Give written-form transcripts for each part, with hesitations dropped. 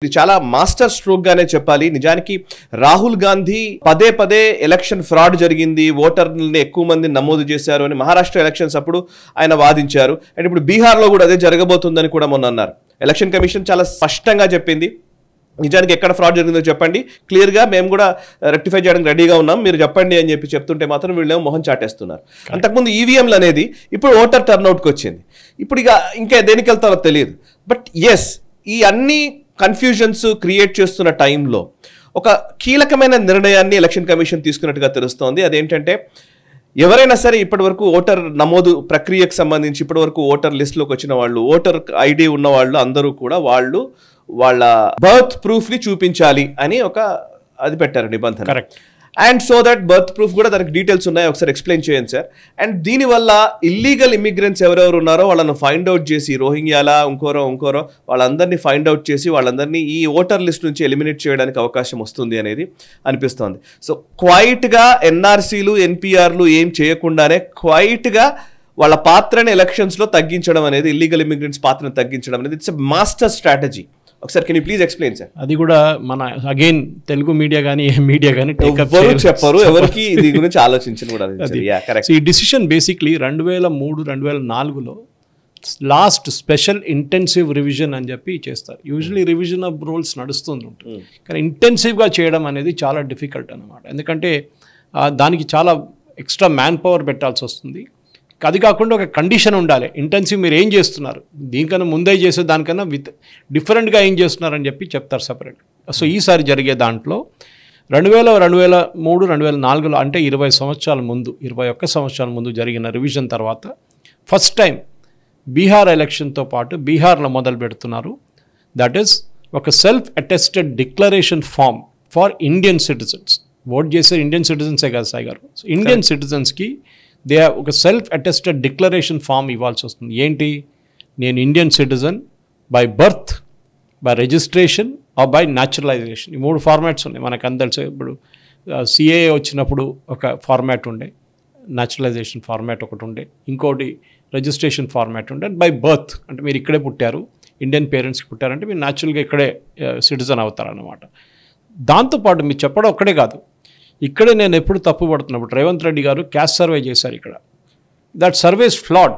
ఇది చాలా master stroke గానే చెప్పాలి. నిజానికి రాహుల్ గాంధీ పదే పదే ఎలక్షన్ ఫ్రాడ్ జరిగింది, ఓటర్లని ఎక్కువ మంది నమోదు చేశారు అని మహారాష్ట్ర ఎలక్షన్స్ అప్పుడు ఆయన వాదించారు. అండ్ ఇప్పుడు బీహార్లో కూడా అదే జరగబోతుందని కూడా మొన్న అన్నారు. ఎలక్షన్ కమిషన్ చాలా స్పష్టంగా చెప్పింది, నిజానికి ఎక్కడ ఫ్రాడ్ జరిగిందో చెప్పండి, క్లియర్గా మేము కూడా రెక్టిఫై చేయడానికి రెడీగా ఉన్నాం, మీరు చెప్పండి అని చెప్తుంటే మాత్రం వీళ్ళేమో మొహం చాటేస్తున్నారు. అంతకుముందు ఈవీఎంలు అనేది ఇప్పుడు ఓటర్ టర్న్అవుట్కి వచ్చింది. ఇప్పుడు ఇంకా దేనికి వెళ్తారో తెలియదు. బట్ ఎస్, ఈ అన్ని కన్ఫ్యూజన్స్ క్రియేట్ చేస్తున్న టైంలో ఒక కీలకమైన నిర్ణయాన్ని ఎలక్షన్ కమిషన్ తీసుకున్నట్టుగా తెలుస్తోంది. అదేంటంటే ఎవరైనా సరే ఇప్పటివరకు ఓటర్ నమోదు ప్రక్రియకు సంబంధించి ఇప్పటివరకు ఓటర్ లిస్టులోకి వచ్చిన వాళ్ళు, ఓటర్ ఐడి ఉన్న వాళ్ళు అందరూ కూడా వాళ్ళ బర్త్ ప్రూఫ్ ని చూపించాలి అని అది పెట్టారు నిబంధన. Correct. And so that birth proof కూడా దానికి డీటెయిల్స్ ఉన్నాయి, ఒకసారి ఎక్స్ప్లెయిన్ చేయండి సార్. అండ్ దీనివల్ల ఇల్లీగల్ ఇమిగ్రెంట్స్ ఎవరెవరు ఉన్నారో వాళ్ళని ఫైండ్ అవుట్ చేసి, రోహింగ్యాలా ఇంకోరో వాళ్ళందరినీ ఫైండ్ అవుట్ చేసి వాళ్ళందరినీ ఈ ఓటర్ లిస్ట్ నుంచి ఎలిమినేట్ చేయడానికి అవకాశం వస్తుంది అనేది అనిపిస్తోంది. సో క్వైట్గా ఎన్ఆర్సీలు ఎన్పిఆర్లు ఏం చేయకుండానే క్వైట్గా వాళ్ళ పాత్రని ఎలక్షన్స్లో తగ్గించడం అనేది, ఇల్లీగల్ ఇమిగ్రెంట్స్ పాత్రను తగ్గించడం అనేది ఇట్స్ ఎ మాస్టర్ స్ట్రాటజీ. ఒకసారి can you please explain sir? అది కూడా మన అగైన్ తెలుగు మీడియా కానీ ఏ మీడియా కానీ చెప్పరు, ఎవరికి ఇది గురించి ఆలోచించిన కూడా. ఈ డిసిషన్ బేసిక్లీ 2003-2004లో లాస్ట్ స్పెషల్ ఇంటెన్సివ్ రివిజన్ అని చెప్పి చేస్తారు. యూజువలీ రివిజన్ ఆఫ్ రూల్స్ నడుస్తుంది ఉంటుంది, కానీ ఇంటెన్సివ్గా చేయడం అనేది చాలా డిఫికల్ట్ అన్నమాట. ఎందుకంటే దానికి చాలా ఎక్స్ట్రా మ్యాన్ పవర్ పెట్టాల్సి వస్తుంది. అది కాకుండా ఒక కండిషన్ ఉండాలి, ఇంటెన్సివ్ మీరు ఏం చేస్తున్నారు, దీనికన్నా ముందే చేసే దానికన్నా డిఫరెంట్గా ఏం చేస్తున్నారని చెప్పి చెప్తారు సపరేట్. సో ఈసారి జరిగే దాంట్లో 2003-2004లో అంటే 21 సంవత్సరాల ముందు జరిగిన రివిజన్ తర్వాత ఫస్ట్ టైం బీహార్ ఎలక్షన్తో పాటు బీహార్లో మొదలు పెడుతున్నారు. దట్ ఈస్ ఒక self attested declaration form for Indian citizens. Vote చేసే ఇండియన్ సిటిజన్సే కదా సాయి గారు. ఇండియన్ సిటిజన్స్కి ఒక సెల్ఫ్ అటెస్టెడ్ డిక్లరేషన్ ఫామ్ ఇవ్వాల్సి వస్తుంది. ఏంటి, నేను Indian citizen by birth, by registration are by naturalisation. ఈ 3 ఫార్మాట్స్ ఉన్నాయి మనకు అందరూ తెలుసు. ఇప్పుడు సిఏఏ వచ్చినప్పుడు ఒక ఫార్మాట్ ఉండే, న్యాచురలైజేషన్ ఫార్మాట్ ఒకటి ఉండే, ఇంకోటి రిజిస్ట్రేషన్ ఫార్మాట్ ఉండే. బై బర్త్ అంటే మీరు ఇక్కడే పుట్టారు, ఇండియన్ పేరెంట్స్కి పుట్టారంటే మీరు న్యాచురల్గా ఇక్కడే సిటిజన్ అవుతారన్నమాట. దాంతోపాటు మీరు చెప్పడం ఒక్కడే కాదు, ఇక్కడే నేను ఎప్పుడు తప్పు పడుతున్నప్పుడు రేవంత్ రెడ్డి గారు క్యాస్ట్ సర్వే చేశారు ఇక్కడ. దట్ సర్వే ఇస్ ఫ్లాడ్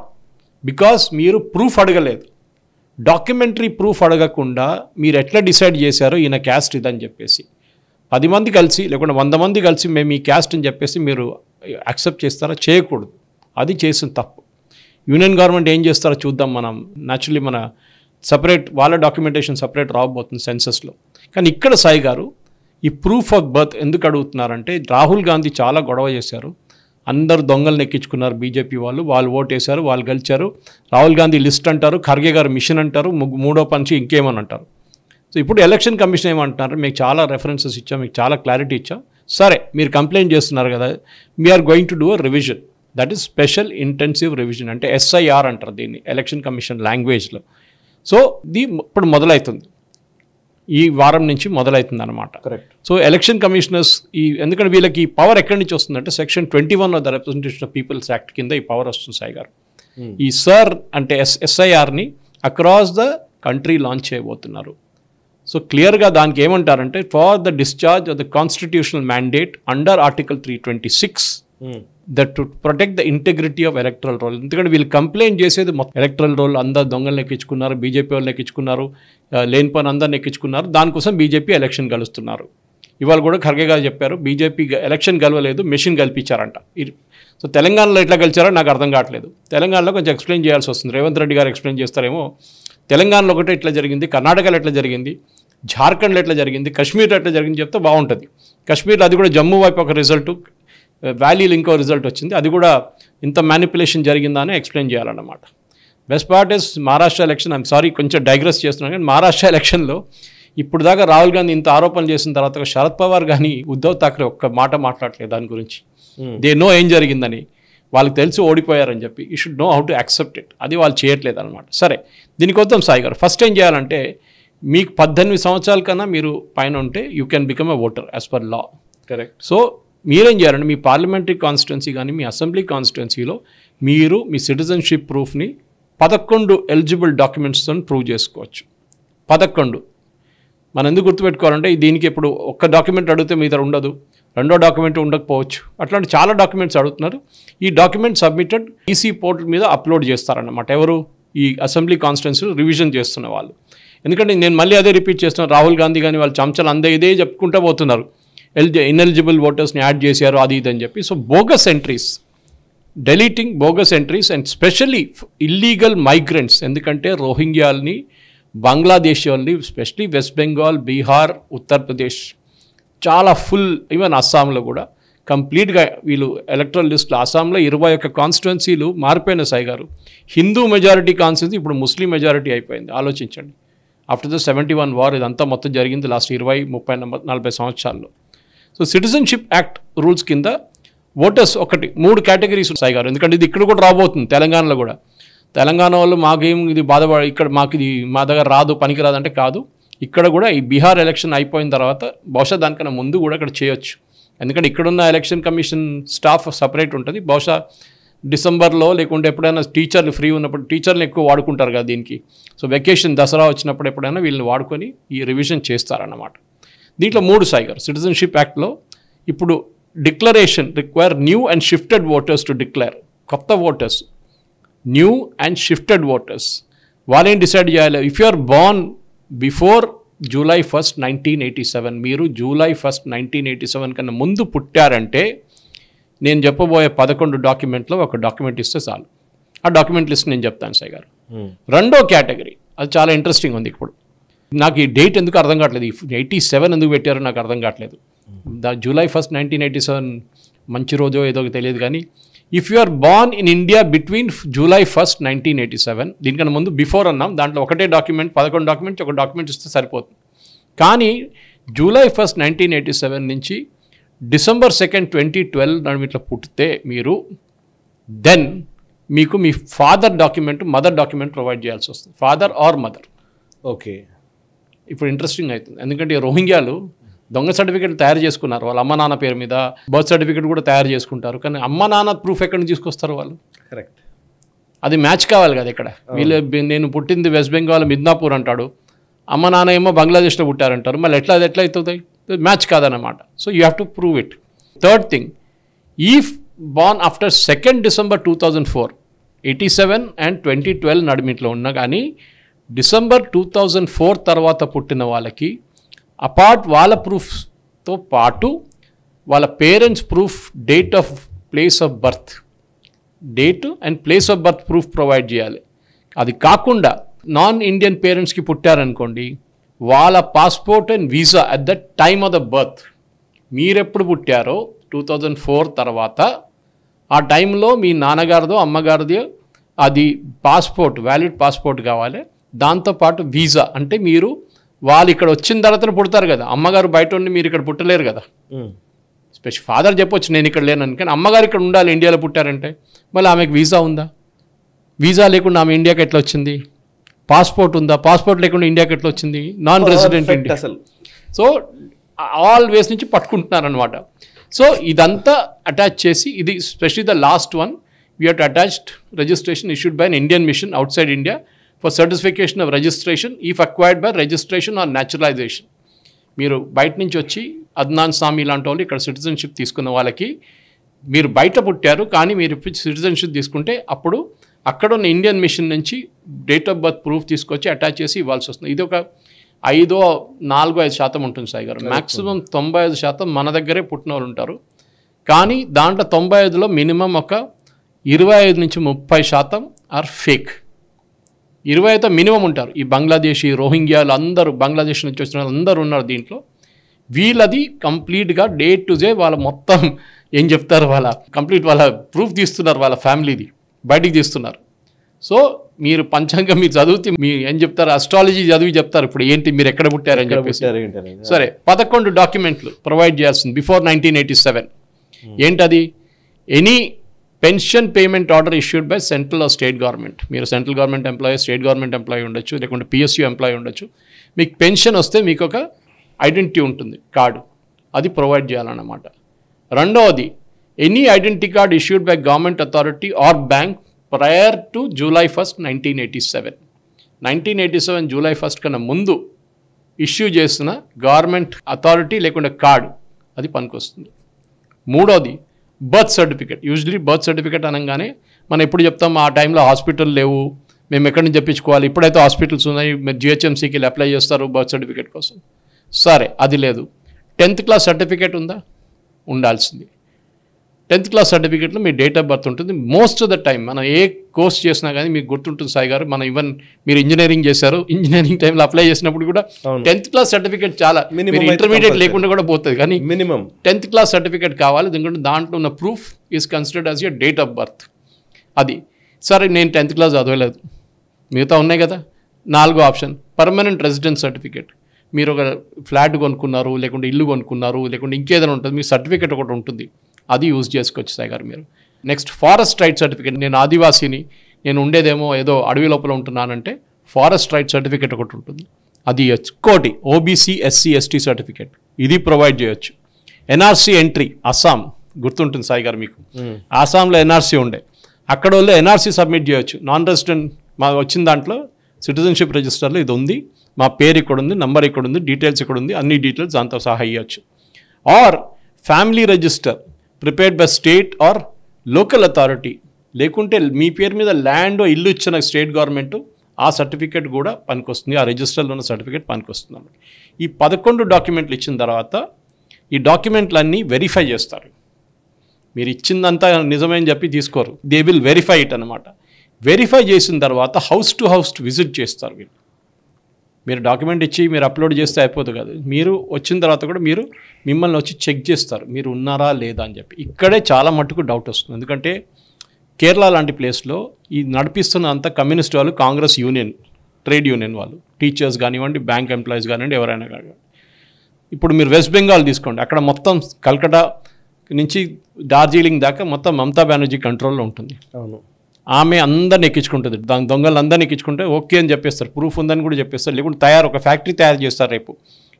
బికాస్ మీరు ప్రూఫ్ అడగలేదు. డాక్యుమెంటరీ ప్రూఫ్ అడగకుండా మీరు ఎట్లా డిసైడ్ చేశారో ఈయన క్యాస్ట్ ఇదని చెప్పేసి 10 మంది కలిసి లేకుండా 100 మంది కలిసి మేము ఈ క్యాస్ట్ అని చెప్పేసి మీరు యాక్సెప్ట్ చేస్తారా? చేయకూడదు. అది చేసిన తప్పు. యూనియన్ గవర్నమెంట్ ఏం చేస్తారో చూద్దాం మనం. న్యాచురలీ మన సపరేట్ వాళ్ళ డాక్యుమెంటేషన్ సపరేట్ రాబోతుంది సెన్సస్లో. కానీ ఇక్కడ సాయి గారు ఈ ప్రూఫ్ ఆఫ్ బర్త్ ఎందుకు అడుగుతున్నారంటే రాహుల్ గాంధీ చాలా గొడవ చేశారు, అందరు దొంగలను ఎక్కించుకున్నారు బీజేపీ వాళ్ళు ఓటు వేశారు, వాళ్ళు గెలిచారు. రాహుల్ గాంధీ లిస్ట్ అంటారు, ఖర్గే గారు మిషన్ అంటారు, మూడో పంచి ఇంకేమని అంటారు. సో ఇప్పుడు ఎలక్షన్ కమిషన్ ఏమంటున్నారు, మీకు చాలా రెఫరెన్సెస్ ఇచ్చాం, మీకు చాలా క్లారిటీ ఇచ్చాం, సరే మీరు కంప్లైంట్ చేస్తున్నారు కదా, we're going to do a revision. That is special intensive revision, అంటే ఎస్ఐఆర్ అంటారు దీన్ని ఎలక్షన్ కమిషన్ లాంగ్వేజ్లో. సో ఇది ఇప్పుడు మొదలవుతుంది, ఈ వారం నుంచి మొదలవుతుంది అనమాట. కరెక్ట్. సో ఎలక్షన్ కమిషనర్స్ ఎందుకంటే వీళ్ళకి ఈ పవర్ ఎక్కడి నుంచి వస్తుందంటే Section 21 of the representation of people's act కింద ఈ పవర్ వస్తుంది సాయి గారు. ఈ సర్ అంటే ఎస్ఐఆర్ని అక్రాస్ ద కంట్రీ లాంచ్ చేయబోతున్నారు. సో క్లియర్గా దానికి ఏమంటారంటే for the discharge of the constitutional mandate under article 326 that to protect the integrity of electoral roll. ఎందుకంటే వీళ్ళు కంప్లైంట్ చేసేది మొత్తం ఎలక్ట్రల్ రోల్ అందరు దొంగలను ఎక్కించుకున్నారు, బీజేపీ వాళ్ళని ఎక్కించుకున్నారు, లేని పని అందరిని ఎక్కించుకున్నారు, దానికోసం బీజేపీ ఎలక్షన్ గెలుస్తున్నారు. ఇవాళ కూడా ఖర్గే గారు చెప్పారు బీజేపీ ఎలక్షన్ గెలవలేదు, మెషిన్ గెలిపించారంట. సో తెలంగాణలో ఎట్లా గెలిచారో నాకు అర్థం కావట్లేదు. తెలంగాణలో కొంచెం ఎక్స్ప్లెయిన్ చేయాల్సి వస్తుంది, రేవంత్ రెడ్డి గారు ఎక్స్ప్లెయిన్ చేస్తారేమో. తెలంగాణలో ఒకటే ఇట్లా జరిగింది, కర్ణాటకలో ఎట్లా జరిగింది, జార్ఖండ్లో ఎట్లా జరిగింది, కశ్మీర్లో ఎట్లా జరిగింది చెప్తే బాగుంటుంది. కశ్మీర్లో అది కూడా జమ్మూ వైపు ఒక రిజల్ట్, వ్యాలీలో ఇంకో రిజల్ట్ వచ్చింది, అది కూడా ఇంత మ్యానిపులేషన్ జరిగిందా అని ఎక్స్ప్లెయిన్ చేయాలన్నమాట. Best part is Maharashtra election. I'm sorry కొంచెం డైగ్రెస్ చేస్తున్నాను, కానీ మహారాష్ట్ర ఎలక్షన్లో ఇప్పుడు దాకా రాహుల్ గాంధీ ఇంత ఆరోపణలు చేసిన తర్వాత శరద్ పవార్ కానీ ఉద్ధవ్ ఠాక్రే ఒక్క మాట మాట్లాడలేదు దాని గురించి. దే నో ఏం జరిగిందని, వాళ్ళకి తెలిసి ఓడిపోయారని చెప్పి. You should know how to accept it. అది వాళ్ళు చేయట్లేదు అనమాట. సరే దీనికి వద్దాం సాయి గారు. ఫస్ట్ ఏం చేయాలంటే మీకు 18 సంవత్సరాల కన్నా మీరు పైన ఉంటే you can become a voter as per law. Correct. So మీరేం చేయాలంటే మీ పార్లమెంటరీ కాన్స్టిట్యున్సీ కానీ మీ అసెంబ్లీ కాన్స్టిట్యున్సీలో మీరు మీ సిటిజన్షిప్ ప్రూఫ్ని 11 ఎలిజిబుల్ డాక్యుమెంట్స్తో ప్రూవ్ చేసుకోవచ్చు. 11 మనం ఎందుకు గుర్తుపెట్టుకోవాలంటే దీనికి ఇప్పుడు ఒక్క డాక్యుమెంట్ అడిగితే మీ దగ్గర ఉండదు, రెండో డాక్యుమెంట్ ఉండకపోవచ్చు, అట్లాంటి చాలా డాక్యుమెంట్స్ అడుగుతున్నారు. ఈ డాక్యుమెంట్ సబ్మిటెడ్ ఈసీ పోర్టల్ మీద అప్లోడ్ చేస్తారన్నమాట. ఎవరు? ఈ అసెంబ్లీ కాన్స్టిట్యున్సీ రివిజన్ చేస్తున్న వాళ్ళు. ఎందుకంటే నేను మళ్ళీ అదే రిపీట్ చేస్తున్నాను, రాహుల్ గాంధీ కానీ వాళ్ళు చంచలు ఇదే చెప్పుకుంటూ పోతున్నారు, ఇన్ఎలిజిబుల్ ఓటర్స్ని యాడ్ చేశారు అది ఇది అని చెప్పి. So bogus entries, deleting bogus entries and specially illegal migrants, ఎందుకంటే రోహింగ్యాల్ని, బంగ్లాదేశ్ వాళ్ళని, స్పెషలీ వెస్ట్ బెంగాల్, బీహార్, ఉత్తరప్రదేశ్ చాలా ఫుల్, ఈవెన్ అస్సాంలో కూడా కంప్లీట్గా వీళ్ళు ఎలక్ట్రల్ లిస్టులో అస్సాంలో 21 కాన్స్టిట్యున్సీలు మారిపోయిన సాయి గారు. హిందూ మెజారిటీ కాన్స్టిట్యున్సీ ఇప్పుడు ముస్లిం మెజారిటీ అయిపోయింది. ఆలోచించండి. ఆఫ్టర్ ద 71 వార్ ఇదంతా మొత్తం జరిగింది లాస్ట్ 20, 30, 40 సంవత్సరాల్లో. సో సిటిజన్షిప్ యాక్ట్ రూల్స్ కింద ఓటర్స్ 3 కేటగిరీస్ సాయి గారు. ఎందుకంటే ఇది ఇక్కడ కూడా రాబోతుంది, తెలంగాణలో కూడా. తెలంగాణ వాళ్ళు మాకేం ఇది బాధపడి ఇక్కడ మాకు ఇది మా దగ్గర రాదు, పనికిరాదు అంటే కాదు. ఇక్కడ కూడా ఈ బీహార్ ఎలక్షన్ అయిపోయిన తర్వాత బహుశా దానికన్నా ముందు కూడా ఇక్కడ చేయొచ్చు. ఎందుకంటే ఇక్కడున్న ఎలక్షన్ కమిషన్ స్టాఫ్ సపరేట్ ఉంటుంది. బహుశా డిసెంబర్లో లేకుంటే ఎప్పుడైనా టీచర్లు ఫ్రీ ఉన్నప్పుడు, టీచర్లు ఎక్కువ వాడుకుంటారు కదా దీనికి. సో వెకేషన్ దసరా వచ్చినప్పుడు ఎప్పుడైనా వీళ్ళని వాడుకొని ఈ రివిజన్ చేస్తారన్నమాట. దీంట్లో 3 సాయి గారు సిటిజన్షిప్ యాక్ట్లో ఇప్పుడు declaration require new and shifted voters to declare. కొత్త voters, new and shifted voters, వాళ్ళేం డిసైడ్ చేయాలి? If you are born before July 1st, 1987, మీరు July 1st, 1987 కన్నా ముందు పుట్టారంటే నేను చెప్పబోయే 11 డాక్యుమెంట్లో ఒక డాక్యుమెంట్ ఇస్తే చాలు. ఆ డాక్యుమెంట్ లిస్ట్ నేను చెప్తాను సాయి గారు. రెండో కేటగిరీ, అది చాలా ఇంట్రెస్టింగ్ ఉంది. ఇప్పుడు నాకు ఈ డేట్ ఎందుకు అర్థం కావట్లేదు, 87 ఎందుకు పెట్టారో నాకు అర్థం కావట్లేదు. July 1st, 1987 మంచి రోజో ఏదో తెలియదు కానీ, if you are born in India between July 1st, 1987, దీనికన్నా ముందు బిఫోర్ అన్నాం, దాంట్లో ఒకటే డాక్యుమెంట్, 11 డాక్యుమెంట్స్ ఒక డాక్యుమెంట్ ఇస్తే సరిపోతుంది. కానీ July 1st, 1987 నుంచి December 2nd, 2012 ఇట్లా పుట్టితే మీరు దెన్ మీకు మీ father document, mother document provide చేయాల్సి వస్తుంది. Father or mother. ఓకే, ఇప్పుడు ఇంట్రెస్టింగ్ అవుతుంది. ఎందుకంటే రోహింగ్యాలు దొంగ సర్టిఫికేట్ తయారు చేసుకున్నారు వాళ్ళ అమ్మ నాన్న పేరు మీద, బర్త్ సర్టిఫికేట్ కూడా తయారు చేసుకుంటారు. కానీ అమ్మ నాన్న ప్రూఫ్ ఎక్కడి నుంచి తీసుకొస్తారు వాళ్ళు? కరెక్ట్, అది మ్యాచ్ కావాలి కదా ఇక్కడ. వీళ్ళు నేను పుట్టింది వెస్ట్ బెంగాల్ మిద్నాపూర్ అంటాడు, అమ్మ నాన్న ఏమో బంగ్లాదేశ్లో పుట్టారంటారు. మళ్ళీ ఎట్లా అవుతుంది? మ్యాచ్ కాదన్నమాట. So you have to prove it. Third thing, if Born after 2nd December 2004, 87 and 2012 నడిమిట్లో ఉన్నా కానీ December 2004 తర్వాత పుట్టిన వాళ్ళకి అపార్ట్ వాళ్ళ ప్రూఫ్తో పాటు వాళ్ళ parents proof, date of place of birth, date and place of birth proof provide చేయాలి. అది కాకుండా నాన్ ఇండియన్ పేరెంట్స్కి పుట్టారనుకోండి, వాళ్ళ passport and visa at the time of the birth, మీరెప్పుడు పుట్టారో 2004 తర్వాత ఆ టైంలో మీ నాన్నగారిదో అమ్మగారిదో అది పాస్పోర్ట్, వ్యాలిడ్ పాస్పోర్ట్ కావాలి. దాంతోపాటు వీసా, అంటే మీరు వాళ్ళు ఇక్కడ వచ్చిన తర్వాతనే పుడతారు కదా, అమ్మగారు బయట ఉండి మీరు ఇక్కడ పుట్టలేరు కదా. స్పెషల్ ఫాదర్ చెప్పొచ్చు నేను ఇక్కడ లేనని, కానీ అమ్మగారు ఇక్కడ ఉండాలి ఇండియాలో పుట్టారంటే. మళ్ళీ ఆమెకు వీసా ఉందా? వీసా లేకుండా ఆమె ఇండియాకి ఎట్లా వచ్చింది? పాస్పోర్ట్ ఉందా? పాస్పోర్ట్ లేకుండా ఇండియాకి ఎట్లా వచ్చింది? Non resident India. So always నుంచి పట్టుకుంటున్నారనమాట. సో ఇదంతా అటాచ్ చేసి, ఇది especially the last one, we have to attached registration issued by an Indian machine out side India for certification of registration if acquired by registration are naturalisation. మీరు బయట నుంచి వచ్చి అద్నాన్ సామి లాంటి వాళ్ళు ఇక్కడ సిటిజన్షిప్ తీసుకున్న వాళ్ళకి, మీరు బయట పుట్టారు కానీ మీరు సిటిజన్షిప్ తీసుకుంటే అప్పుడు అక్కడ ఉన్న ఇండియన్ మిషన్ నుంచి డేట్ ఆఫ్ బర్త్ ప్రూఫ్ తీసుకొచ్చి అటాచ్ చేసి ఇవ్వాల్సి వస్తుంది. ఇది ఒక 4-5% ఉంటుంది సాయి గారు. మ్యాక్సిమం 95% మన దగ్గరే పుట్టిన వాళ్ళు ఉంటారు. కానీ దాంట్లో 95లో మినిమం ఒక 25-30% ఆర్ ఫేక్. 25 మినిమం ఉంటారు. ఈ బంగ్లాదేశీ, రోహింగ్యాలు అందరూ, బంగ్లాదేశ్ నుంచి వచ్చిన వాళ్ళు అందరూ ఉన్నారు దీంట్లో. వీళ్ళది కంప్లీట్గా డే టు డే వాళ్ళ మొత్తం ఏం చెప్తారు, వాళ్ళ కంప్లీట్ వాళ్ళ ప్రూఫ్ తీస్తున్నారు, వాళ్ళ ఫ్యామిలీది బయటికి తీస్తున్నారు. సో మీరు పంచాంగం మీరు చదివితే మీరు ఏం చెప్తారు, అస్ట్రాలజీ చదివి చెప్తారు ఇప్పుడు ఏంటి మీరు ఎక్కడ పుట్టారని చెప్పేసి. సరే, 11 డాక్యుమెంట్లు ప్రొవైడ్ చేయాల్సింది బిఫోర్ 1987. ఏంటది? Any pension payment order issued by central or state government. మీరు central government employee, state government employee ఉండొచ్చు, లేకుంటే పిఎస్యూ ఎంప్లాయీ ఉండొచ్చు. మీకు పెన్షన్ వస్తే మీకు ఒక ఐడెంటిటీ ఉంటుంది, కార్డు, అది ప్రొవైడ్ చేయాలన్నమాట. రెండవది, any identity card issued by government authority or bank prior to July 1st, 1987. 1987 July 1st కన్నా ముందు ఇష్యూ చేసిన గవర్నమెంట్ అథారిటీ లేకుండా కార్డు అది పనికొస్తుంది. మూడోది birth certificate. Usually birth certificate అనగానే మనం ఎప్పుడు చెప్తాం ఆ టైంలో హాస్పిటల్ లేవు, మేము ఎక్కడి నుంచి చెప్పించుకోవాలి, ఇప్పుడైతే హాస్పిటల్స్ ఉన్నాయి, మీరు జిహెచ్ఎంసీకి వెళ్ళి అప్లై చేస్తారు బర్త్ సర్టిఫికేట్ కోసం. సరే, అది లేదు. 10th క్లాస్ సర్టిఫికేట్ ఉందా? ఉండాల్సింది. 10th క్లాస్ సర్టిఫికేట్లో మీ డేట్ ఆఫ్ బర్త్ ఉంటుంది. మోస్ట్ ఆఫ్ ద టైం మనం ఏ కోర్స్ చేసినా కానీ మీకు గుర్తుంటుంది సాయి గారు, మనం ఈవెన్ మీరు ఇంజనీరింగ్ చేశారు, ఇంజనీరింగ్ టైంలో అప్లై చేసినప్పుడు కూడా 10th క్లాస్ సర్టిఫికేట్ చాలా, ఇంటర్మీడియట్ లేకుండా కూడా పోతుంది, కానీ మినిమం 10th క్లాస్ సర్టిఫికేట్ కావాలి. ఎందుకంటే దాంట్లో ఉన్న proof is considered as your date of birth. అది సరే, నేను 10th క్లాస్ చదవలేదు, మిగతా ఉన్నాయి కదా. 4వ ఆప్షన్ పర్మనెంట్ రెసిడెన్స్ సర్టిఫికేట్. మీరు ఒక ఫ్లాట్ కొనుక్కున్నారు, లేకుంటే ఇల్లు కొనుక్కున్నారు, లేకుంటే ఇంకేదైనా ఉంటుంది, మీ సర్టిఫికేట్ ఒకటి ఉంటుంది, అది యూజ్ చేసుకోవచ్చు సాయి గారు మీరు. Next forest right certificate. నేను ఆదివాసీని, నేను ఉండేదేమో ఏదో అడవి లోపల ఉంటున్నానంటే ఫారెస్ట్ రైట్ సర్టిఫికేట్ ఒకటి ఉంటుంది, అది ఇవ్వచ్చు. కోటి ఓబీసీ ఎస్సీ ఎస్టీ సర్టిఫికేట్, ఇది ప్రొవైడ్ చేయొచ్చు. ఎన్ఆర్సీ ఎంట్రీ, అస్సాం గుర్తుంటుంది సాయి గారు మీకు, అస్సాంలో ఎన్ఆర్సీ ఉండే, అక్కడ వాళ్ళు ఎన్ఆర్సీ సబ్మిట్ చేయొచ్చు. నాన్ రెసిడెంట్ మా వచ్చిన దాంట్లో సిటిజన్షిప్ రిజిస్టర్లో ఇది ఉంది, మా పేరు ఇక్కడ ఉంది, నంబర్ ఇక్కడ ఉంది, డీటెయిల్స్ ఇక్కడ ఉంది, అన్ని డీటెయిల్స్ దాంతో సహా ఇవ్వచ్చు. Or family register prepared by state or local authority, లేకుంటే మీ పేరు మీద ల్యాండ్ ఇల్లు ఇచ్చిన స్టేట్ గవర్నమెంట్, ఆ సర్టిఫికేట్ కూడా పనికొస్తుంది, ఆ రిజిస్టర్లో ఉన్న సర్టిఫికేట్ పనికొస్తుంది అన్నమాట. ఈ 11 డాక్యుమెంట్లు ఇచ్చిన తర్వాత ఈ డాక్యుమెంట్లన్నీ వెరిఫై చేస్తారు. మీరు ఇచ్చిందంతా నిజమని చెప్పి తీసుకోరు, దే విల్ వెరిఫై ఇట్ అనమాట. వెరిఫై చేసిన తర్వాత హౌస్ టు హౌస్ విజిట్ చేస్తారు వీళ్ళు. మీరు డాక్యుమెంట్ ఇచ్చి మీరు అప్లోడ్ చేస్తే అయిపోతుంది కాదు, మీరు వచ్చిన తర్వాత కూడా మీరు మిమ్మల్ని వచ్చి చెక్ చేస్తారు మీరు ఉన్నారా లేదా అని చెప్పి. ఇక్కడే చాలా మట్టుకు డౌట్ వస్తుంది, ఎందుకంటే కేరళ లాంటి ప్లేస్లో ఈ నడిపిస్తున్న అంతా కమ్యూనిస్ట్ వాళ్ళు, కాంగ్రెస్ యూనియన్, ట్రేడ్ యూనియన్ వాళ్ళు, టీచర్స్ కానివ్వండి, బ్యాంక్ ఎంప్లాయీస్ కానివ్వండి, ఎవరైనా కానివ్వండి. ఇప్పుడు మీరు వెస్ట్ బెంగాల్ తీసుకోండి, అక్కడ మొత్తం కల్కటా నుంచి డార్జిలింగ్ దాకా మొత్తం మమతా బెనర్జీ కంట్రోల్లో ఉంటుంది. అవును, ఆమె అందరిని ఎక్కించుకుంటుంది, దాని దొంగలు అందరిని ఎక్కించుకుంటే ఓకే అని చెప్పేస్తారు, ప్రూఫ్ ఉందని కూడా చెప్పేస్తారు. లేకుంటే ఒక ఫ్యాక్టరీ తయారు చేస్తారు రేపు,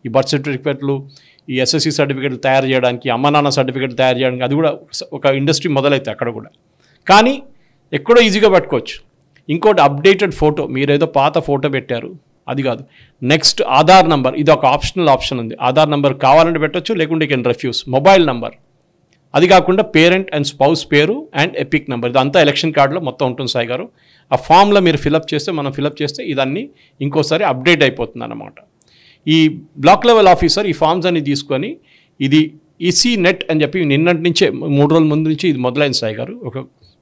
ఈ బర్త్ సర్టిఫికేట్లు, ఈ ఎస్ఎస్సి సర్టిఫికేట్లు తయారు చేయడానికి, అమ్మ నాన్న సర్టిఫికేట్లు తయారు చేయడానికి, అది కూడా ఒక ఇండస్ట్రీ మొదలైతే అక్కడ కూడా. కానీ ఎక్కడో ఈజీగా పట్టుకోవచ్చు. ఇంకోటి అప్డేటెడ్ ఫోటో, మీరేదో పాత ఫోటో పెట్టారు, అది కాదు. నెక్స్ట్ ఆధార్ నంబర్, ఇది ఒక ఆప్షన్ ఉంది. ఆధార్ నంబర్ కావాలంటే పెట్టచ్చు, లేకుంటే కెన్ రిఫ్యూజ్. మొబైల్ నంబర్, అది కాకుండా పేరెంట్ అండ్ స్పౌస్ పేరు అండ్ ఎపిక్ నెంబర్, ఇదంతా ఎలక్షన్ కార్డులో మొత్తం ఉంటుంది సాయి గారు. ఆ ఫామ్లో మీరు ఫిలప్ చేస్తే, మనం ఫిలప్ చేస్తే ఇదన్నీ ఇంకోసారి అప్డేట్ అయిపోతుంది అన్నమాట. ఈ బ్లాక్ లెవెల్ ఆఫీసర్ ఈ ఫామ్స్ అన్ని తీసుకొని, ఇది ఈసీ నెట్ అని చెప్పి నిన్నటి నుంచే 3 రోజుల ముందు నుంచి ఇది మొదలైంది సాయి గారు.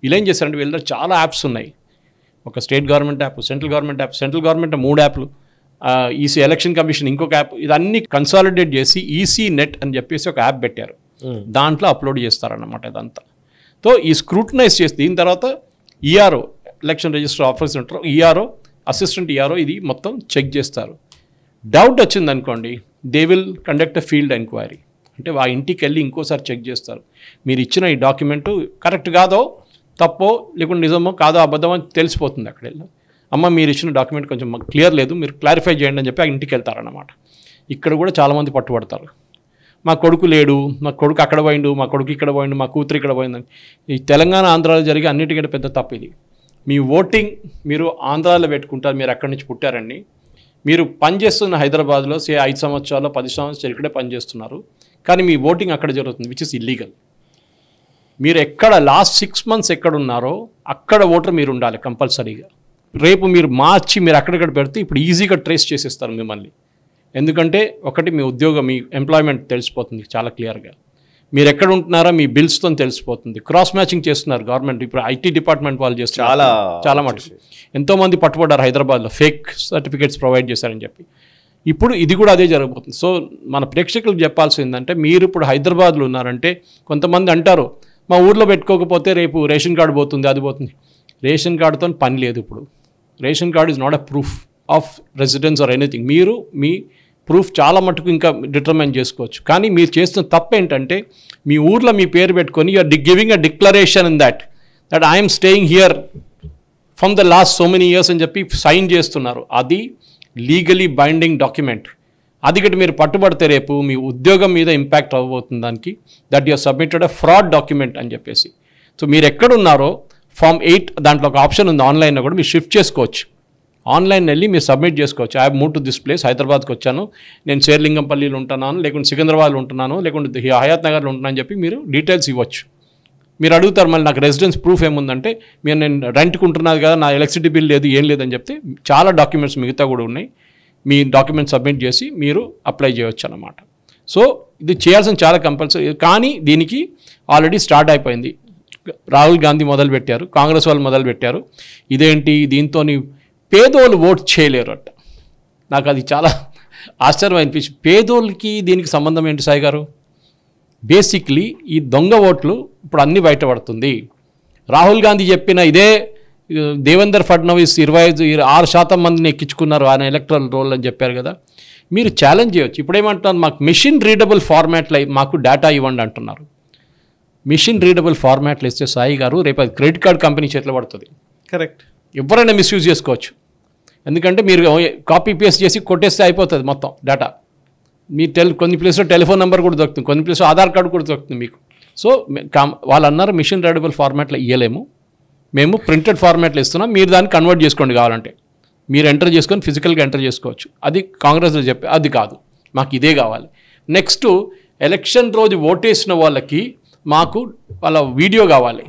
వీళ్ళు ఏం చేశారంటే, వీళ్ళ చాలా యాప్స్ ఉన్నాయి. ఒక state government app, central government app, central government 3 యాప్లు, ఈసీ ఎలక్షన్ కమిషన్ ఇంకొక యాప్, ఇదన్నీ కన్సాలిడేట్ చేసి ఈసీ నెట్ అని చెప్పేసి ఒక యాప్ పెట్టారు. దాంట్లో అప్లోడ్ చేస్తారన్నమాట ఇదంతా. సో ఈ స్క్రూటనైజ్ చేసి దీని తర్వాత ఈఆర్ఓ, ఎలక్షన్ రిజిస్టర్ ఆఫీసర్ ఉంటారు, ఈఆర్ఓ, అసిస్టెంట్ ఈఆర్ఓ, ఇది మొత్తం చెక్ చేస్తారు. డౌట్ వచ్చింది అనుకోండి, they will conduct a field enquiry, అంటే ఆ ఇంటికి వెళ్ళి ఇంకోసారి చెక్ చేస్తారు. మీరు ఇచ్చిన ఈ డాక్యుమెంటు కరెక్ట్ కాదో, తప్పో, లేకుంటే నిజమో కాదో, అబద్ధమో అని తెలిసిపోతుంది. అక్కడ వెళ్ళి, అమ్మ మీరు ఇచ్చిన డాక్యుమెంట్ కొంచెం క్లియర్ లేదు, మీరు క్లారిఫై చేయండి అని చెప్పి ఆ ఇంటికి వెళ్తారన్నమాట. ఇక్కడ కూడా చాలామంది పట్టుబడతారు. మా కొడుకు లేడు, మా కొడుకు అక్కడ పోయిండు, మా కొడుకు ఇక్కడ పోయిండు, మా కూతురు ఇక్కడ పోయిందని. ఈ తెలంగాణ ఆంధ్రాలో జరిగే అన్నిటికంటే పెద్ద తప్పు ఇది. మీ ఓటింగ్ మీరు ఆంధ్రాలో పెట్టుకుంటారు, మీరు అక్కడి నుంచి పుట్టారండి, మీరు పనిచేస్తున్న హైదరాబాద్లో 5 సంవత్సరాలు 10 సంవత్సరాలు ఇక్కడే పనిచేస్తున్నారు, కానీ మీ ఓటింగ్ అక్కడ జరుగుతుంది, విచ్ ఇస్ ఇల్లీగల్. మీరు ఎక్కడ లాస్ట్ 6 months ఎక్కడ ఉన్నారో అక్కడ ఓటర్ మీరు ఉండాలి కంపల్సరీగా. రేపు మీరు మార్చి మీరు అక్కడిక్కడ పెడితే ఇప్పుడు ఈజీగా ట్రేస్ చేసేస్తారు మిమ్మల్ని. ఎందుకంటే ఒకటి మీ ఉద్యోగం, మీ ఎంప్లాయ్మెంట్ తెలిసిపోతుంది చాలా క్లియర్గా. మీరు ఎక్కడ ఉంటున్నారో మీ బిల్స్తో తెలిసిపోతుంది. క్రాస్ మ్యాచింగ్ చేస్తున్నారు గవర్నమెంట్, ఇప్పుడు ఐటీ డిపార్ట్మెంట్ వాళ్ళు చేస్తున్నారు చాలా మటుకు. ఎంతోమంది పట్టుబడ్డారు హైదరాబాద్లో, ఫేక్ సర్టిఫికేట్స్ ప్రొవైడ్ చేశారని చెప్పి. ఇప్పుడు ఇది కూడా అదే జరగబోతుంది. సో మన ప్రేక్షకులకు చెప్పాల్సింది ఏంటంటే, మీరు ఇప్పుడు హైదరాబాద్లో ఉన్నారంటే, కొంతమంది అంటారు మా ఊర్లో పెట్టుకోకపోతే రేపు రేషన్ కార్డు పోతుంది, అది పోతుంది. రేషన్ కార్డుతో పని లేదు. ఇప్పుడు ration card is not a proof of residence or anything. మీరు మీ ప్రూఫ్ చాలా మటుకు ఇంకా డిటర్మైన్ చేసుకోవచ్చు. కానీ మీరు చేస్తున్న తప్పు ఏంటంటే, మీ ఊర్లో మీ పేరు పెట్టుకొని you're giving a declaration in that I'm staying here from the last so many years అని చెప్పి సైన్ చేస్తున్నారు. అది లీగలీ బైండింగ్ డాక్యుమెంట్. అది గట్టి మీరు పట్టుబడితే రేపు మీ ఉద్యోగం మీద ఇంపాక్ట్ అవ్వబోతుంది దానికి. That you submitted a fraud document అని చెప్పేసి. సో మీరు ఎక్కడున్నారో Form 8 దాంట్లో ఒక ఆప్షన్ ఉంది, ఆన్లైన్లో కూడా మీరు షిఫ్ట్ చేసుకోవచ్చు. ఆన్లైన్ వెళ్ళి మీరు సబ్మిట్ చేసుకోవచ్చు. I move to this place, హైదరాబాద్కి వచ్చాను, నేను శేర్లింగంపల్లిలో ఉంటున్నాను, లేకుంటే సికింద్రాబాద్లో ఉంటున్నాను, లేకుంటే హయాత్ నగర్లో ఉంటున్నాను అని చెప్పి మీరు డీటెయిల్స్ ఇవ్వచ్చు. మీరు అడుగుతారు మళ్ళీ నాకు రెసిడెన్స్ ప్రూఫ్ ఏముందంటే, నేను రెంట్కి ఉంటున్నది కదా, నా ఎలక్ట్రిసిటీ బిల్ లేదు, ఏం లేదని చెప్తే చాలా డాక్యుమెంట్స్ మిగతా కూడా ఉన్నాయి, మీ డాక్యుమెంట్స్ సబ్మిట్ చేసి మీరు అప్లై చేయవచ్చు అన్నమాట. సో ఇది చేయాల్సిన చాలా కంపల్సరీ. కానీ దీనికి ఆల్రెడీ స్టార్ట్ అయిపోయింది. రాహుల్ గాంధీ మొదలుపెట్టారు, కాంగ్రెస్ వాళ్ళు మొదలుపెట్టారు. ఇదేంటి, దీంతో పేదోళ్ళు ఓట్ చేయలేరు అట. నాకు అది చాలా ఆశ్చర్యం అనిపించింది. పేదోళ్ళకి దీనికి సంబంధం ఏంటి సాయి గారు? బేసిక్లీ ఈ దొంగ ఓట్లు ఇప్పుడు అన్నీ బయటపడుతుంది. రాహుల్ గాంధీ చెప్పిన ఇదే దేవేందర్ ఫడ్నవీస్ 26% మందిని ఎక్కించుకున్నారు ఆయన ఎలక్ట్రల్ రోల్ అని చెప్పారు కదా, మీరు ఛాలెంజ్ చేయొచ్చు. ఇప్పుడు ఏమంటున్నారు, మాకు మిషన్ రీడబుల్ ఫార్మాట్లో మాకు డేటా ఇవ్వండి అంటున్నారు. మిషన్ రీడబుల్ ఫార్మాట్లు ఇస్తే సాయి గారు రేపు అది క్రెడిట్ కార్డ్ కంపెనీ చేతిలో పడుతుంది. కరెక్ట్. ఎవరైనా మిస్యూజ్ చేసుకోవచ్చు. ఎందుకంటే మీరు కాపీ పేస్ట్ చేసి కొట్టేస్తే అయిపోతుంది మొత్తం డేటా. మీ కొన్ని ప్లేస్లో టెలిఫోన్ నెంబర్ కూడా దొరుకుతుంది, కొన్ని ప్లేస్లో ఆధార్ కార్డు కూడా దొరుకుతుంది మీకు. సో వాళ్ళు అన్నారు మిషన్ రీడబుల్ ఫార్మాట్లో ఇవ్వలేము, మేము ప్రింటెడ్ ఫార్మాట్లో ఇస్తున్నాం, మీరు దాన్ని కన్వర్ట్ చేసుకోండి కావాలంటే, మీరు ఎంటర్ చేసుకొని ఫిజికల్గా ఎంటర్ చేసుకోవచ్చు. అది కాంగ్రెస్లో చెప్పే, అది కాదు, మాకు ఇదే కావాలి. నెక్స్ట్ ఎలక్షన్ రోజు ఓటేసిన వాళ్ళకి మాకు వాళ్ళ వీడియో కావాలి.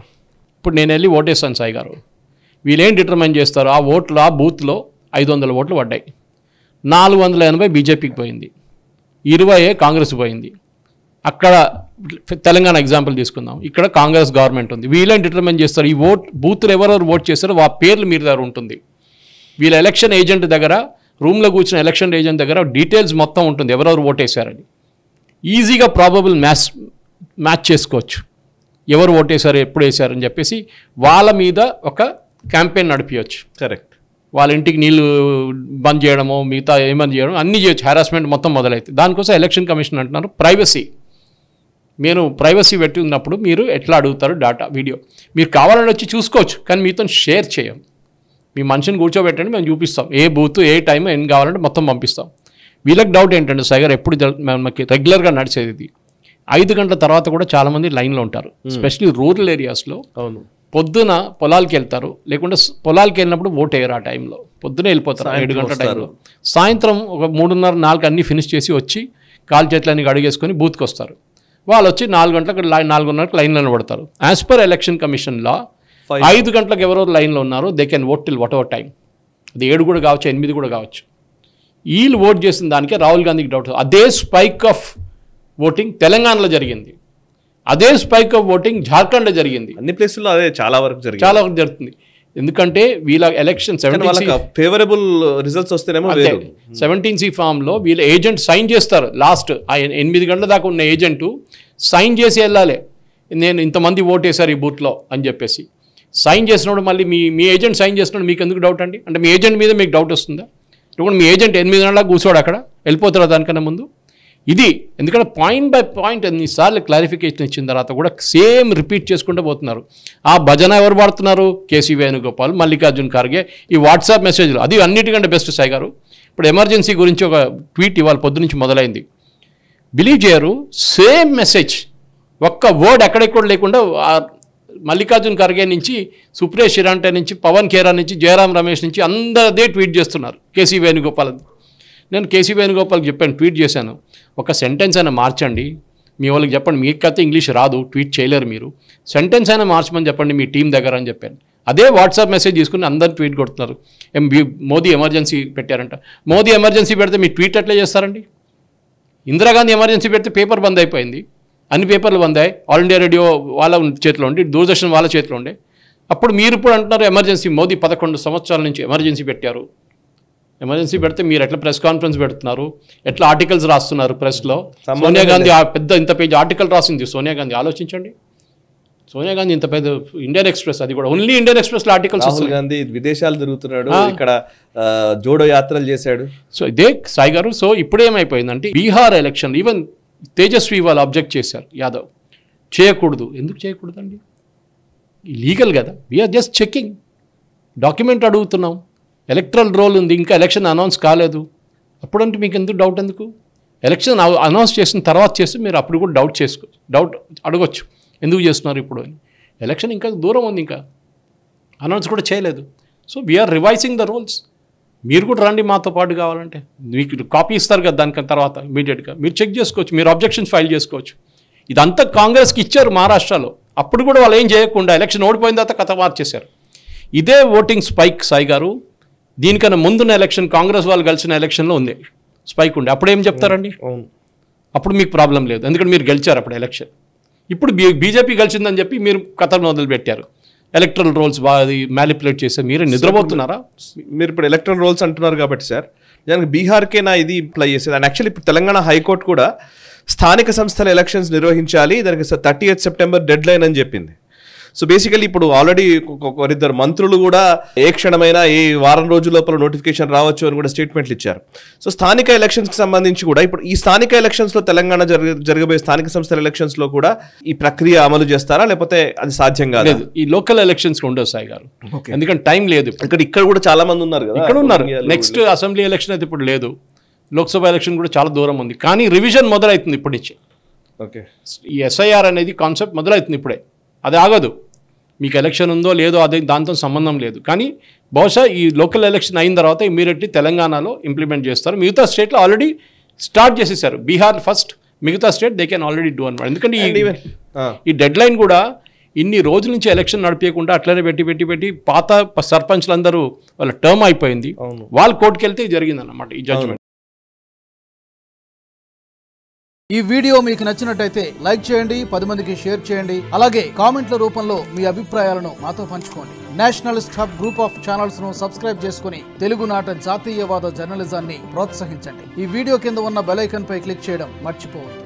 ఇప్పుడు నేను వెళ్ళి ఓటేస్తాను సాయి గారు, వీళ్ళేం డిటర్మైన్ చేస్తారు, ఆ ఓట్లు ఆ బూత్లో 500 ఓట్లు పడ్డాయి, 480 బీజేపీకి పోయింది, 20 కాంగ్రెస్ పోయింది. అక్కడ తెలంగాణ ఎగ్జాంపుల్ తీసుకుందాం, ఇక్కడ కాంగ్రెస్ గవర్నమెంట్ ఉంది, వీళ్ళని డిటర్మైన్ చేస్తారు. ఈ బూత్లు ఎవరెవరు ఓట్ చేస్తారో ఆ పేర్లు మీరు దగ్గర ఉంటుంది. వీళ్ళ ఎలక్షన్ ఏజెంట్ దగ్గర, రూమ్లో కూర్చున్న ఎలక్షన్ ఏజెంట్ దగ్గర డీటెయిల్స్ మొత్తం ఉంటుంది, ఎవరెవరు ఓటేశారని. ఈజీగా ప్రాబబుల్ మ్యాచ్ చేసుకోవచ్చు, ఎవరు ఓటేశారు ఎప్పుడు వేశారని చెప్పేసి వాళ్ళ మీద ఒక క్యాంపెయిన్ నడిపించవచ్చు. కరెక్ట్. వాళ్ళ ఇంటికి నీళ్లు బంద్ చేయడమో మిగతా ఏమని చేయడం అన్నీ చేయొచ్చు, హారాస్మెంట్ మొత్తం మొదలవుతుంది. దానికోసం ఎలక్షన్ కమిషన్ అంటున్నారు ప్రైవసీ. మీరు ప్రైవసీ పెట్టి ఉన్నప్పుడు మీరు ఎట్లా అడుగుతారు డేటా, వీడియో మీరు కావాలని వచ్చి చూసుకోవచ్చు, కానీ మీతో షేర్ చేయం. మీ మనిషిని కూర్చోబెట్టండి, మేము చూపిస్తాం ఏ బూత్ ఏ టైం ఏం కావాలంటే మొత్తం పంపిస్తాం. వీళ్ళకి డౌట్ ఏంటంటే సైగర్ ఎప్పుడు మనకి రెగ్యులర్గా నడిచేది ఇది, 5 గంటల తర్వాత కూడా చాలామంది లైన్లో ఉంటారు, ఎస్పెషలీ రూరల్ ఏరియాస్లో. అవును, పొద్దున పొలాలకి వెళ్తారు, లేకుంటే పొలాలకి వెళ్ళినప్పుడు ఓట్ వేయరు. ఆ టైంలో పొద్దున వెళ్ళిపోతారు 7 గంటల టైంలో, సాయంత్రం ఒక 3:30 4 అన్నీ ఫినిష్ చేసి వచ్చి కాలు చేతులన్నీ అడిగేసుకొని బూత్కి వస్తారు. వాళ్ళు వచ్చి 4 గంటలకు 4:30కి లైన్లో నిలబడతారు. యాజ్ పర్ ఎలక్షన్ కమిషన్ లా 5 గంటలకు ఎవరో లైన్లో ఉన్నారో they can vote till what ever time. అది 7 కూడా కావచ్చు, 8 కూడా కావచ్చు. వీళ్ళు ఓట్ చేసిన దానికే రాహుల్ గాంధీకి డౌట్. అదే స్పైక్ ఆఫ్ ఓటింగ్ తెలంగాణలో జరిగింది, అదే స్పైక్ ఆఫ్ ఓటింగ్ జార్ఖండ్లో జరిగింది, అన్ని ప్లేసుల్లో అదే చాలా వరకు జరుగుతుంది. ఎందుకంటే వీళ్ళ ఎలక్షన్ ఫేవరబుల్ రిజల్ట్స్ వస్తేనేమో 17C ఫామ్లో వీళ్ళ ఏజెంట్ సైన్ చేస్తారు. లాస్ట్ 8 గంటల దాకా ఉన్న ఏజెంటు సైన్ చేసి వెళ్ళాలి, నేను ఇంతమంది ఓటేశారు ఈ బూత్లో అని చెప్పేసి. సైన్ చేసినప్పుడు మళ్ళీ మీ ఏజెంట్ సైన్ చేసినప్పుడు మీకు ఎందుకు డౌట్ అండి? అంటే మీ ఏజెంట్ మీద మీకు డౌట్ వస్తుందా? ఇప్పుడు మీ ఏజెంట్ 8 గంటలకు కూర్చోడు, అక్కడ వెళ్ళిపోతారా దానికన్నా ముందు? ఇది ఎందుకంటే పాయింట్ బై పాయింట్ ఎన్నిసార్లు క్లారిఫికేషన్ ఇచ్చిన తర్వాత కూడా సేమ్ రిపీట్ చేసుకుంటూ పోతున్నారు. ఆ భజన ఎవరు పాడుతున్నారు? కేసీ వేణుగోపాల్, మల్లికార్జున్ ఖార్గే. ఈ వాట్సాప్ మెసేజ్లు అది అన్నిటికంటే బెస్ట్ సాయి గారు. ఇప్పుడు ఎమర్జెన్సీ గురించి ఒక ట్వీట్ ఇవాళ పొద్దు నుంచి మొదలైంది. బిలీవ్ చేయరు, సేమ్ మెసేజ్, ఒక్క వర్డ్ ఎక్కడెక్కడ లేకుండా మల్లికార్జున్ ఖార్గే నుంచి, సుప్రేష్ హిరాంటే నుంచి, పవన్ ఖేరా నుంచి, జయరాం రమేష్ నుంచి అందరదే ట్వీట్ చేస్తున్నారు కేసీ వేణుగోపాల్. నేను కేసీ వేణుగోపాల్కి చెప్పాను, ట్వీట్ చేశాను, ఒక సెంటెన్స్ అయినా మార్చండి, మీ వాళ్ళకి చెప్పండి, మీకైతే ఇంగ్లీష్ రాదు, ట్వీట్ చేయలేరు మీరు, సెంటెన్స్ అయినా మార్చమని చెప్పండి మీ టీం దగ్గర అని చెప్పాను. అదే వాట్సాప్ మెసేజ్ తీసుకుని అందరు ట్వీట్ కొడుతున్నారు. మోదీ ఎమర్జెన్సీ పెట్టారంట. మోదీ ఎమర్జెన్సీ పెడితే మీ ట్వీట్ ఎట్లా చేస్తారండి? ఇందిరాగాంధీ ఎమర్జెన్సీ పెడితే పేపర్ బంద్ అయిపోయింది, అన్ని పేపర్లు బంద్ అయ్యాయి, ఆల్ ఇండియా రేడియో వాళ్ళ చేతిలో ఉండి, దూరదర్శన్ వాళ్ళ చేతిలో ఉండే. అప్పుడు మీరు ఇప్పుడు అంటున్నారు ఎమర్జెన్సీ, మోదీ 11 సంవత్సరాల నుంచి ఎమర్జెన్సీ పెట్టారు. ఎమర్జెన్సీ పెడితే మీరు ఎట్లా ప్రెస్ కాన్ఫరెన్స్ పెడుతున్నారు, ఎట్లా ఆర్టికల్స్ రాస్తున్నారు ప్రెస్లో? సోనియా గాంధీ ఇంత పేజ్ ఆర్టికల్ రాసింది సోనియా గాంధీ. ఆలోచించండి, సోనియా గాంధీ ఇంత పెద్ద ఇండియన్ ఎక్స్ప్రెస్, అది కూడా ఓన్లీ ఇండియన్ ఎక్స్ప్రెస్లో ఆర్టికల్స్. రాహుల్ గాంధీ విదేశాలు తిరుగుతున్నాడు, ఇక్కడ జోడో యాత్రలు చేశాడు. సో ఇదే సాయి గారు. సో ఇప్పుడు ఏమైపోయిందంటే బీహార్ ఎలక్షన్ ఈవెన్ తేజస్వి వాళ్ళు అబ్జెక్ట్ చేశారు, యాదవ్ చేయకూడదు. ఎందుకు చేయకూడదండి? లీగల్ కదా, వీఆర్ జస్ట్ చెకింగ్, డాక్యుమెంట్ అడుగుతున్నాం, ఎలక్ట్రల్ రోల్ ఉంది, ఇంకా ఎలక్షన్ అనౌన్స్ కాలేదు. అప్పుడంటే మీకు ఎందుకు డౌట్? ఎందుకు? ఎలక్షన్ అనౌన్స్ చేసిన తర్వాత చేస్తే మీరు అప్పుడు కూడా డౌట్ అడగొచ్చు, ఎందుకు చేస్తున్నారు ఇప్పుడు అని. ఎలక్షన్ ఇంకా దూరం ఉంది, ఇంకా అనౌన్స్ కూడా చేయలేదు. So we're revising the rules. మీరు కూడా రండి మాతో పాటు కావాలంటే, మీకు కాపీ ఇస్తారు కదా దానికి తర్వాత ఇమీడియట్గా మీరు చెక్ చేసుకోవచ్చు, మీరు అబ్జెక్షన్స్ ఫైల్ చేసుకోవచ్చు. ఇదంతా కాంగ్రెస్కి ఇచ్చారు మహారాష్ట్రలో, అప్పుడు కూడా వాళ్ళు ఏం చేయకుండా ఎలక్షన్ ఓడిపోయిన తర్వాత కథ మార్చేశారు. ఇదే ఓటింగ్ స్పైక్ సాయి గారు, దీనికన్నా ముందున్న ఎలక్షన్ కాంగ్రెస్ వాళ్ళు కలిసిన ఎలక్షన్లో ఉంది స్పైక్ ఉండే. అప్పుడు ఏం చెప్తారండి? అప్పుడు మీకు ప్రాబ్లం లేదు, ఎందుకంటే మీరు గెలిచారు అప్పుడు ఎలక్షన్. ఇప్పుడు బీజేపీ గెలిచిందని చెప్పి మీరు కథను మొదలుపెట్టారు, ఎలక్ట్రల్ రోల్స్ బాగా మ్యానిపులేట్ చేశారు. మీరు నిద్రపోతున్నారా? మీరు ఇప్పుడు ఎలక్ట్రల్ రోల్స్ అంటున్నారు కాబట్టి సార్, దానికి బీహార్కేనా ఇది అప్లై చేసేది? అండ్ యాక్చువల్లీ ఇప్పుడు తెలంగాణ హైకోర్టు కూడా స్థానిక సంస్థల ఎలక్షన్స్ నిర్వహించాలి, దానికి 30th సెప్టెంబర్ డెడ్ లైన్ అని చెప్పింది. సో బేసికలీ ఇప్పుడు ఆల్రెడీ ఒకరిద్దరు మంత్రులు కూడా ఏ క్షణమైనా ఏ వారం రోజుల లోపల నోటిఫికేషన్ రావచ్చు అని కూడా స్టేట్మెంట్లు ఇచ్చారు. సో స్థానిక ఎలక్షన్స్కి సంబంధించి కూడా ఇప్పుడు ఈ స్థానిక ఎలక్షన్స్లో తెలంగాణ జరగబోయే స్థానిక సంస్థల ఎలక్షన్స్లో కూడా ఈ ప్రక్రియ అమలు చేస్తారా, లేకపోతే అది సాధ్యం కాదు? ఈ లోకల్ ఎలక్షన్స్ ఉండవు సాయి గారు, ఎందుకంటే టైం లేదు. ఇక్కడ కూడా చాలా మంది ఉన్నారు కదా, ఇక్కడ ఉన్నారు. నెక్స్ట్ అసెంబ్లీ ఎలక్షన్ అయితే ఇప్పుడు లేదు, లోక్సభ ఎలక్షన్ కూడా చాలా దూరం ఉంది. కానీ రివిజన్ మొదలవుతుంది ఇప్పటి నుంచి. ఓకే, ఈ ఎస్ఐఆర్ అనేది కాన్సెప్ట్ మొదలవుతుంది ఇప్పుడే, అది ఆగదు. మీకు ఎలక్షన్ ఉందో లేదో అది దాంతో సంబంధం లేదు. కానీ బహుశా ఈ లోకల్ ఎలక్షన్ అయిన తర్వాత ఇమీడియట్లీ తెలంగాణలో ఇంప్లిమెంట్ చేస్తారు. మిగతా స్టేట్లో ఆల్రెడీ స్టార్ట్ చేసేసారు. బీహార్ ఫస్ట్, మిగతా state they can already do అనమాట. ఎందుకంటే ఈ డెడ్ లైన్ కూడా ఇన్ని రోజుల నుంచి ఎలక్షన్ నడిపించకుండా అట్లనే పెట్టి పాత సర్పంచ్లందరూ వాళ్ళ టర్మ్ అయిపోయింది, వాళ్ళు కోర్టుకు వెళ్తే జరిగిందన్నమాట ఈ జడ్జిమెంట్. ఈ వీడియో మీకు నచ్చినట్టయితే లైక్ చేయండి, 10 మందికి షేర్ చేయండి. అలాగే కామెంట్ల రూపంలో మీ అభిప్రాయాలను మాతో పంచుకోండి. Nationalist hub group of channels ను సబ్స్క్రైబ్ చేసుకుని తెలుగునాట జాతీయవాద జర్నలిజాన్ని ప్రోత్సహించండి. ఈ వీడియో కింద ఉన్న బెల్ ఐకాన్ పై క్లిక్ చేయడం మర్చిపోవద్దు.